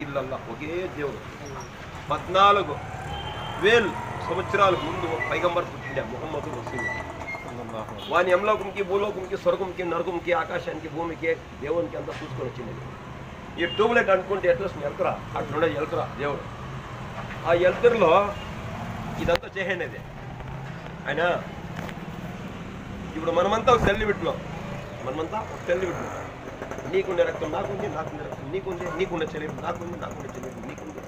ఇళ్ళల్లా ఒకే దేవుడు 14,000 సంవత్సరాల ముందు పైగంబర్ పుట్టిండే ముహమ్మదు రసూలుల్లాహ్. వాని యమలోకంకి భూలోకంకి స్వర్గంకి నరకంకి ఆకాశానికి భూమికి దేవునికి అంతా చూసుకొని వచ్చింది. ఈ ట్యూబ్లైట్ అనుకుంటే ఎట్లా ఎలుకరా అట్లుండే ఎలుకరా దేవుడు. ఆ ఎలుకలో ఇదంతా చేసేది ఆయన. ఇప్పుడు మనమంతా ఒక తెల్లి బిడ్డలో నీకుండే రక్తం నాకుంది, నాకుండే రక్తం నీకుంది, నీకుండే చెల్లెలు నాకుంది, నాకుండే చెల్లెలు నీకుంది.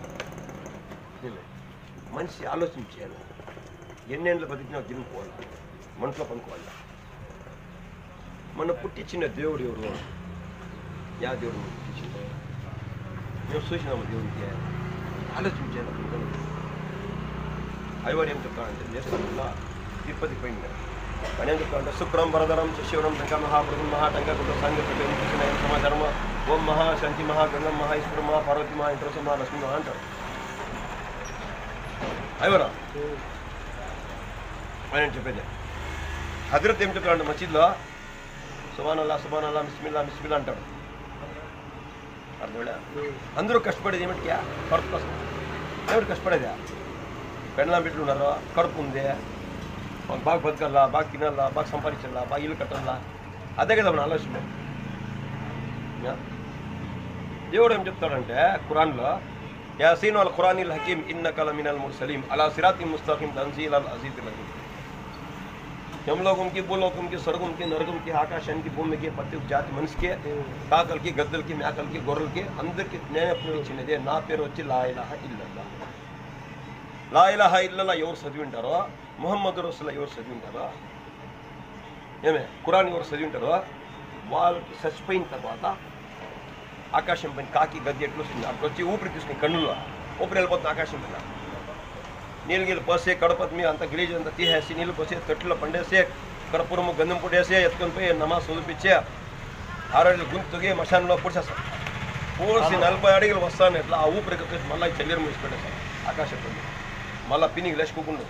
మనిషి ఆలోచించేయాలి. ఎన్నేళ్ళు బతికినా తినుకోవాలి, మనసులో పనుకోవాలి. మన పుట్టించిన దేవుడు ఎవరు? యా దేవుడు పుట్టించింది? మేము చూసినాము దేవుడికి. ఆలోచించాను. అయ్యవాడు ఏం చెప్తానంటే దేశంలో తిరుపతి పోయింది. అని ఏం చెప్తానంటే శుక్రం వరదరం శశివరం టంక మహాప్రభు మహాటంక కుట సంగీత సమాధర్మ ఓం మహాశాంతి మహాగంగం మహాఈశ్వరం మహాపార్వతి మహా ఇంట్రస మహాలక్ష్మి మహా అంటారు. అయ్యవరా ఆయన చెప్పేది. హజరత్ ఏం చెప్తాడంటే మసీద్లో సుబానల్లా సుబానల్లా మిస్మిల్లా మిస్మిల్లా అంటాడు. అర్థమేడా? అందరూ కష్టపడేది ఏమిటి? కడుపు కోసం. ఏమిటి కష్టపడేదా? పెండ్లాం బిడ్డలు ఉన్నారో, కడుపు ఉంది, బాగా బతకాలా, బాగా తినాలా, బాగా సంపాదించాలా, బాగా ఇల్లు కట్టాలా. అదే కదా మన ఆలోచన. దేవుడు ఏం చెప్తాడంటే ఖురాన్లో యాసీన్ అల్ ఖురానిల్ హకీమ్ ఇన్నక లమినల్ ముర్సలీం అలా సిరాతిల్ ముస్తఖీం తన్జీల్ అల్ అజీజుల్ హకీమ్. యమలోకంకి భూలోకంకి స్వర్గంకి నరకంకి ఆకాశానికి భూమికి ప్రతి జాతి మనిషికి కాకలకి గద్దలకి మేకలకి గొర్రెలకి అందరికీ నేనే పుట్టించినదే. నా పేరు వచ్చి లా ఇలాహ ఇల్లల్లాహ్. లా ఇలాహ ఇల్లల్లాహ్ ఎవరు చదివి ఉంటారో, ముహమ్మద్ రసూలుల్లాహ్ ఎవరు చదివి ఉంటారో, ఏమే ఖురాన్ ఎవరు చదివి ఉంటారో వాళ్ళకి చచ్చిపోయిన తర్వాత ఆకాశం పైన కాకి గద్దె ఎట్లు వస్తుంది అప్పుడు వచ్చి ఊపిరి తీసుకుని కన్నుల్లో ఊపిరి వెళ్ళిపోతుంది. ఆకాశం పైన నీళ్ళు గీళ్ళు పోసే కడపతి మీద అంతా గిలీజ్ అంతా తీసేసి నీళ్ళు పోసే తొట్టులో పండేసి కరపూరము గంధం పుట్టేసి ఎత్తుకొని పోయి నమాజ్ చదివిపించే 6 అడుగులు గుంతుకి మశానంలో పూడ్చేస్తాం. పూడ్చి 40 అడుగులు వస్తాను ఇట్లా ఆ ఊపిరి మళ్ళీ చెల్లెరు మూసి పెట్టేస్తాం ఆకాశం పైన. మళ్ళీ పినికి లేచుకోకుండా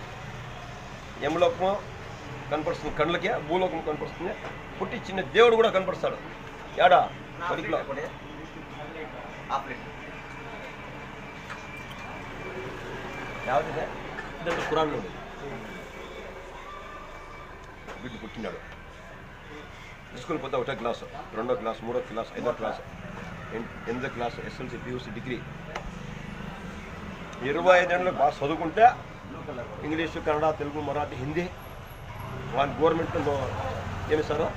యమలోకము కనపడుతుంది కళ్ళకి, భూలోకం కనపడుతుంది, పుట్టి చిన్న దేవుడు కూడా కనపడుస్తాడు. ఏడా పడికిలో యావదే ఇదంతా ఖురాన్లో ఉంది. బిడ్డ పుట్టినాడు, స్కూల్ పోతే 1వ క్లాసు, 2వ క్లాసు, 3వ క్లాసు, 5వ క్లాసు, 8వ క్లాసు, ఎస్ఎల్సీ పియూసీ డిగ్రీ. 25 ఏళ్ళు బాగా చదువుకుంటే ఇంగ్లీషు కన్నడ తెలుగు మరాఠీ హిందీ వాళ్ళ గవర్నమెంట్ ఏమిస్తారో